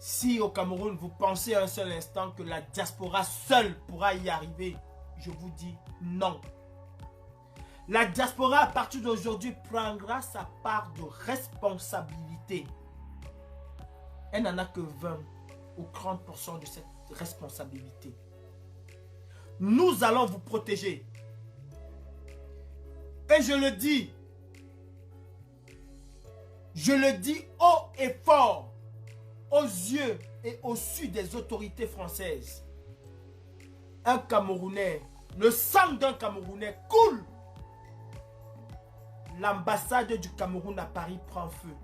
Si au Cameroun, vous pensez un seul instant que la diaspora seule pourra y arriver, je vous dis non. La diaspora, à partir d'aujourd'hui, prendra sa part de responsabilité. Elle n'en a que 20 ou 30% de cette responsabilité. Nous allons vous protéger. Et je le dis haut et fort, aux yeux et au su des autorités françaises. Un Camerounais, le sang d'un Camerounais coule. L'ambassade du Cameroun à Paris prend feu.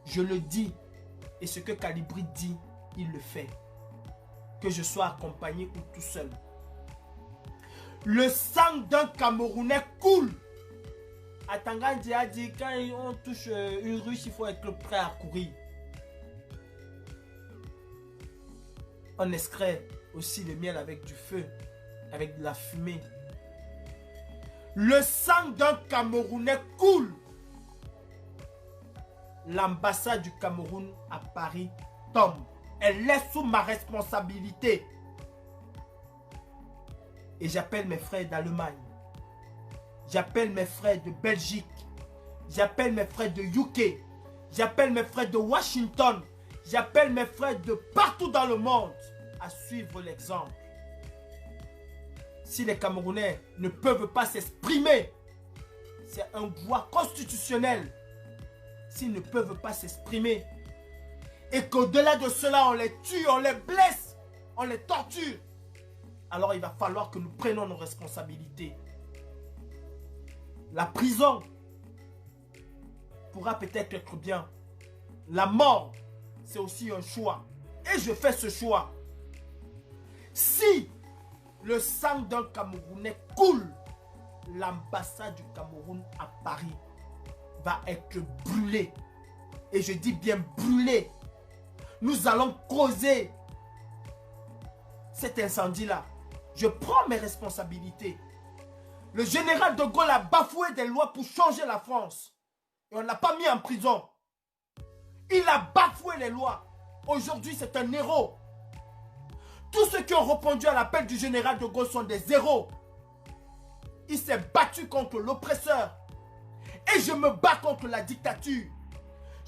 Je le dis, et ce que Calibri dit, il le fait. Que je sois accompagné ou tout seul. Le sang d'un Camerounais coule. Atangandi a dit, quand on touche une ruche, il faut être prêt à courir. On extrait aussi le miel avec du feu, avec de la fumée. Le sang d'un Camerounais coule. L'ambassade du Cameroun à Paris tombe. Elle est sous ma responsabilité. Et j'appelle mes frères d'Allemagne. J'appelle mes frères de Belgique. J'appelle mes frères de UK. J'appelle mes frères de Washington. J'appelle mes frères de partout dans le monde à suivre l'exemple. Si les Camerounais ne peuvent pas s'exprimer, c'est un droit constitutionnel. S'ils ne peuvent pas s'exprimer, et qu'au-delà de cela, on les tue, on les blesse, on les torture, alors il va falloir que nous prenions nos responsabilités. La prison pourra peut-être être bien. La mort, c'est aussi un choix. Et je fais ce choix. Si le sang d'un Camerounais coule, l'ambassade du Cameroun à Paris va être brûlée. Et je dis bien brûlée. Nous allons causer cet incendie-là. Je prends mes responsabilités. Le général de Gaulle a bafoué des lois pour changer la France. Et on ne l'a pas mis en prison. Il a bafoué les lois. Aujourd'hui, c'est un héros. Tous ceux qui ont répondu à l'appel du général de Gaulle sont des héros. Il s'est battu contre l'oppresseur. Et je me bats contre la dictature.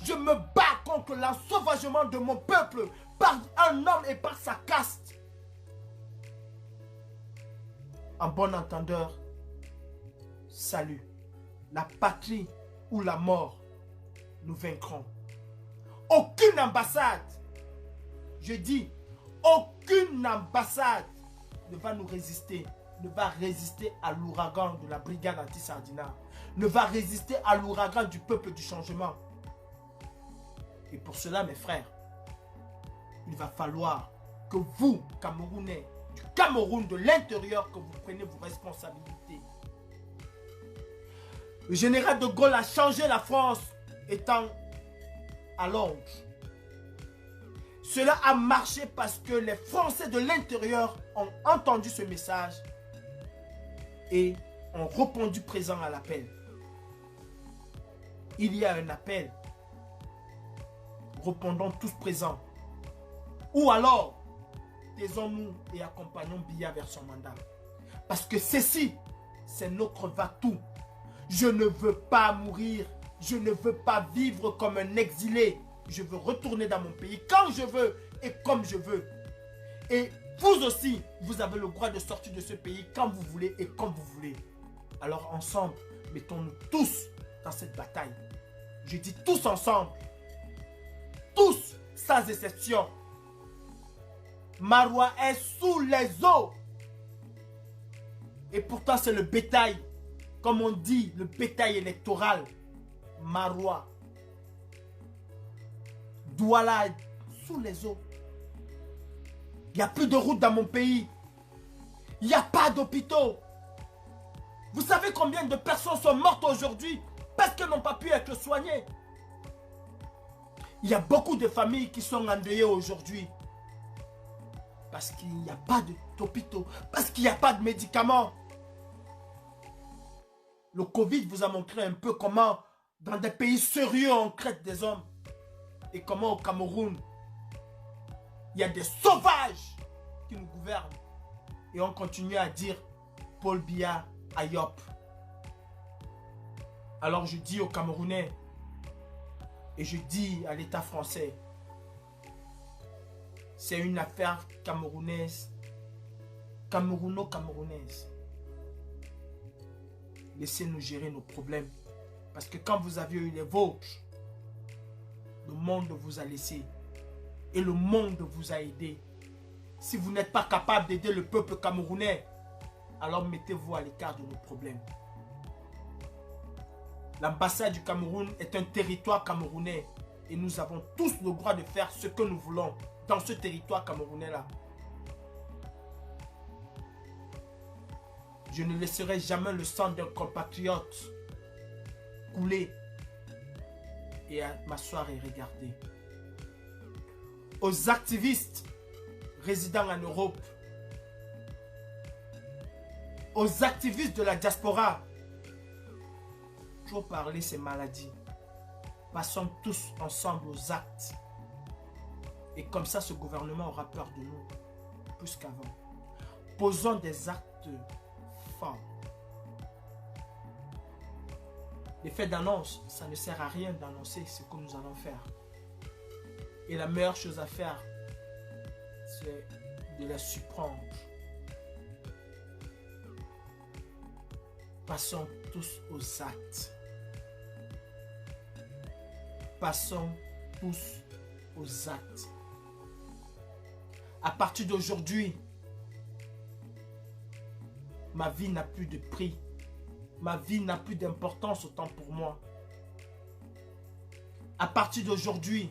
Je me bats contre l'ensauvagement de mon peuple par un homme et par sa caste. En bon entendeur, salut. La patrie ou la mort, nous vaincrons. Aucune ambassade, je dis, aucune ambassade ne va nous résister, ne va résister à l'ouragan de la brigade anti-Sardina, ne va résister à l'ouragan du peuple du changement. Et pour cela, mes frères, il va falloir que vous, Camerounais, du Cameroun, de l'intérieur, que vous preniez vos responsabilités. Le général de Gaulle a changé la France étant à Londres. Cela a marché parce que les Français de l'intérieur ont entendu ce message et ont répondu présent à l'appel. Il y a un appel. Répondons tous présents. Ou alors, taisons-nous et accompagnons Biya vers son mandat. Parce que ceci, c'est notre va-tout. Je ne veux pas mourir. Je ne veux pas vivre comme un exilé. Je veux retourner dans mon pays quand je veux et comme je veux. Et vous aussi, vous avez le droit de sortir de ce pays quand vous voulez et comme vous voulez. Alors ensemble, mettons-nous tous dans cette bataille. Je dis tous ensemble. Tous, sans exception. Maroua est sous les eaux. Et pourtant, c'est le bétail. Comme on dit, le bétail électoral. Maroua. Douala est sous les eaux. Il n'y a plus de route dans mon pays. Il n'y a pas d'hôpitaux. Vous savez combien de personnes sont mortes aujourd'hui parce qu'elles n'ont pas pu être soignées? Il y a beaucoup de familles qui sont endeuillées aujourd'hui. Parce qu'il n'y a pas d'hôpitaux. Parce qu'il n'y a pas de médicaments. Le Covid vous a montré un peu comment dans des pays sérieux on traite des hommes. et comment au Cameroun, il y a des sauvages qui nous gouvernent. Et on continue à dire Paul Biya Ayop. Alors je dis aux Camerounais et je dis à l'État français, c'est une affaire camerounaise, camerouno-camerounaise. Laissez-nous gérer nos problèmes. Parce que quand vous avez eu les vôtres, le monde vous a laissé. Et le monde vous a aidé. Si vous n'êtes pas capable d'aider le peuple camerounais, alors mettez-vous à l'écart de nos problèmes. L'ambassade du Cameroun est un territoire camerounais. Et nous avons tous le droit de faire ce que nous voulons dans ce territoire camerounais-là. Je ne laisserai jamais le sang d'un compatriote couler et à m'asseoir et regarder. Aux activistes résidant en Europe, aux activistes de la diaspora, trop parler ces maladies. Passons tous ensemble aux actes. Et comme ça, ce gouvernement aura peur de nous plus qu'avant. Posons des actes forts. Les faits d'annonce, ça ne sert à rien d'annoncer ce que nous allons faire. Et la meilleure chose à faire, c'est de la surprendre. Passons tous aux actes. Passons tous aux actes. À partir d'aujourd'hui, ma vie n'a plus de prix. Ma vie n'a plus d'importance autant pour moi. À partir d'aujourd'hui,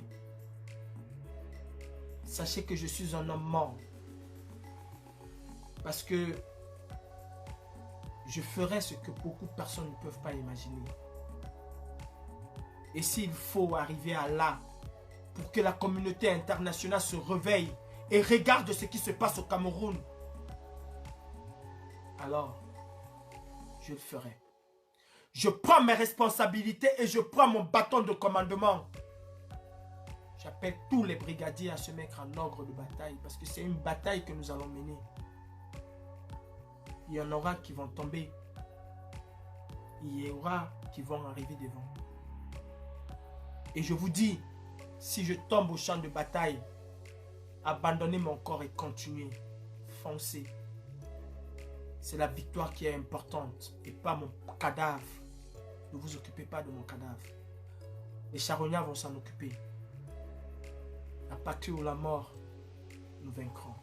sachez que je suis un homme mort. Parce que je ferai ce que beaucoup de personnes ne peuvent pas imaginer. Et s'il faut arriver à là, pour que la communauté internationale se réveille et regarde ce qui se passe au Cameroun, alors, je le ferai. Je prends mes responsabilités et je prends mon bâton de commandement. J'appelle tous les brigadiers à se mettre en ordre de bataille parce que c'est une bataille que nous allons mener. Il y en aura qui vont tomber. Il y aura qui vont arriver devant. Et je vous dis, si je tombe au champ de bataille, abandonnez mon corps et continuez. Foncez. C'est la victoire qui est importante et pas mon cadavre. Ne vous occupez pas de mon cadavre. Les charognards vont s'en occuper. La patrie ou la mort, nous vaincrons.